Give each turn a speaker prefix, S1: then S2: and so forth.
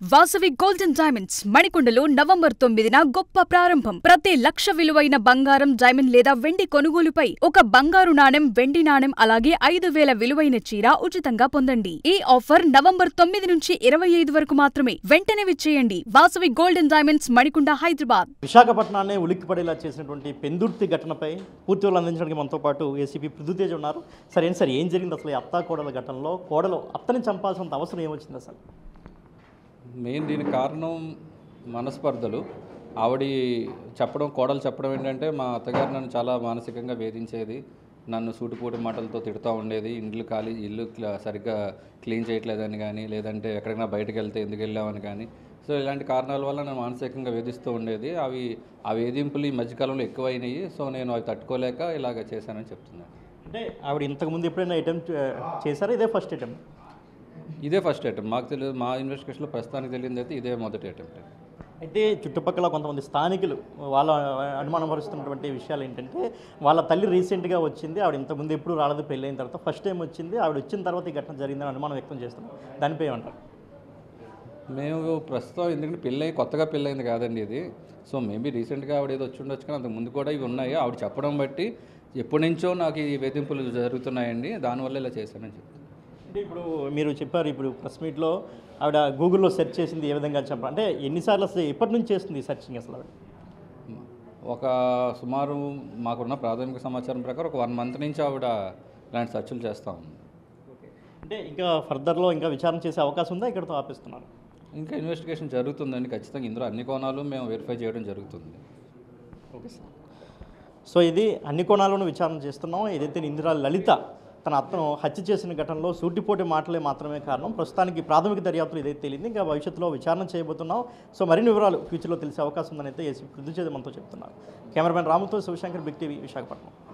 S1: Vasavi golden diamonds మణికొండలో November 9న గొప్ప ప్రారంభం. ప్రతి లక్ష విలువైన బంగారం, డైమండ్ లేదా వెండి కొనుగోలుపై ఒక బంగారు నాణెం, వెండి నాణెం అలాగే 5,000 విలువైన చీర ఉచితంగా పొందండి. ఈ ఆఫర్ నవంబర్ 9 నుంచి 25 వరకు మాత్రమే. వెంటనే విచ్చేయండి. Vasavi golden diamonds, Manikonda, Hyderabad.
S2: విశాఖపట్నాన్ని ఉలిక్కిపడేలా చేసినటువంటి పెందుర్తి ఘటనపై పూర్తి వాళ్ళు అందించడానికి మనతో పాటు ఏసీపీ పృథ్వీతేజ్ ఉన్నారు. సార్ ఏం జరిగింది అసలు? ఈ అత్తా కోడల ఘటనలో కోడలు అత్తని చంపాల్సినంత అవసరం ఏమొచ్చింది అసలు?
S3: మెయిన్ దీనికి కారణం మనస్పర్ధలు. కోడలు చెప్పడం ఏంటంటే, మా అత్తగారు నన్ను చాలా మానసికంగా వేధించేది, నన్ను సూటిపోటి మాటలతో తిడుతూ ఉండేది. ఇల్లు సరిగ్గా క్లీన్ చేయట్లేదని కానీ, లేదంటే ఎక్కడికైనా బయటకు వెళ్తే ఎందుకు వెళ్ళామని కానీ, సో ఇలాంటి కారణాల వల్ల నన్ను మానసికంగా వేధిస్తూ ఉండేది. ఆ వేధింపులు ఈ మధ్యకాలంలో ఎక్కువైనాయి. సో నేను అవి తట్టుకోలేక ఇలాగ చేశానని చెప్తున్నాను.
S2: అంటే ఆవిడ ఇంతకుముందు ఎప్పుడైనా అటెంప్ట్ చేశారా? ఇదే ఫస్ట్ అటెంప్ట్?
S3: ఇదే ఫస్ట్ అటెంప్ట్. మాకు తెలియదు, మా ఇన్వెస్టిగేషన్లో ప్రస్తుతానికి తెలియదు అయితే ఇదే మొదటి అటెంప్ట్.
S2: అయితే చుట్టుపక్కల కొంతమంది స్థానికులు వాళ్ళ అనుమానపరుస్తున్నటువంటి విషయాలు ఏంటంటే, వాళ్ళ తల్లి రీసెంట్గా వచ్చింది, ఆవిడ ఇంతకుముందు ఎప్పుడు రాలేదు, పెళ్ళైన తర్వాత ఫస్ట్ టైం వచ్చింది, ఆవిడ వచ్చిన తర్వాత ఈ ఘటన జరిగిందని అనుమానం వ్యక్తం చేస్తున్నాం. దానిపై ఏమంటారు?
S3: మేము ప్రస్తుతం ఎందుకంటే కొత్తగా పెళ్ళైంది కాదండి ఇది. సో మేబీ రీసెంట్గా ఆవిడ ఏదో వచ్చి ఉండొచ్చు, కానీ అంతకు ముందు కూడా ఇవి ఉన్నాయి. ఆవిడ చెప్పడం బట్టి ఎప్పటి నుంచో నాకు ఈ వేధింపులు జరుగుతున్నాయండి, దానివల్ల ఇలా చేశానని చెప్తాను.
S2: అంటే ఇప్పుడు మీరు చెప్పారు, ఇప్పుడు ప్రెస్ మీట్లో ఆవిడ గూగుల్లో సెర్చ్ చేసింది ఏ విధంగా చెప్పారు అంటే, ఎన్నిసార్లు అసలు ఎప్పటి నుంచి చేస్తుంది సర్చింగ్ అసలు?
S3: ఒక సుమారు మాకున్న ప్రాథమిక సమాచారం ప్రకారం ఒక 1 మంత్ నుంచి ఆవిడ ఇలాంటి సెర్చ్లు చేస్తూ ఉంది.
S2: అంటే ఇంకా ఫర్దర్లో ఇంకా విచారణ చేసే అవకాశం ఉందా? ఇక్కడతో ఆపిస్తున్నారు?
S3: ఇంకా ఇన్వెస్టిగేషన్ జరుగుతుందండి. ఖచ్చితంగా ఇందులో అన్ని కోణాలు మేము వెరిఫై చేయడం జరుగుతుంది.
S2: Okay sir. సో ఇది అన్ని కోణాలను విచారణ చేస్తున్నాం. ఏదైతే ఇందిరా లలిత తన అత్తను హత్య చేసిన ఘటనలో సూటిపోటి మాటలే మాత్రమే కారణం. ప్రస్తుతానికి ప్రాథమిక దర్యాప్తులు ఇదైతే తెలియదు, ఇంకా భవిష్యత్తులో విచారణ చేయబోతున్నాం. సో మరిన్ని వివరాలు ఫ్యూచర్లో తెలిసే అవకాశం ఉందని అయితే ఏసీపీ పృథ్వీతేజ్ మనతో చెప్తున్నారు. కెమెరామెన్ రాముతో శివశంకర్, బిగ్ టీవీ, విశాఖపట్నం.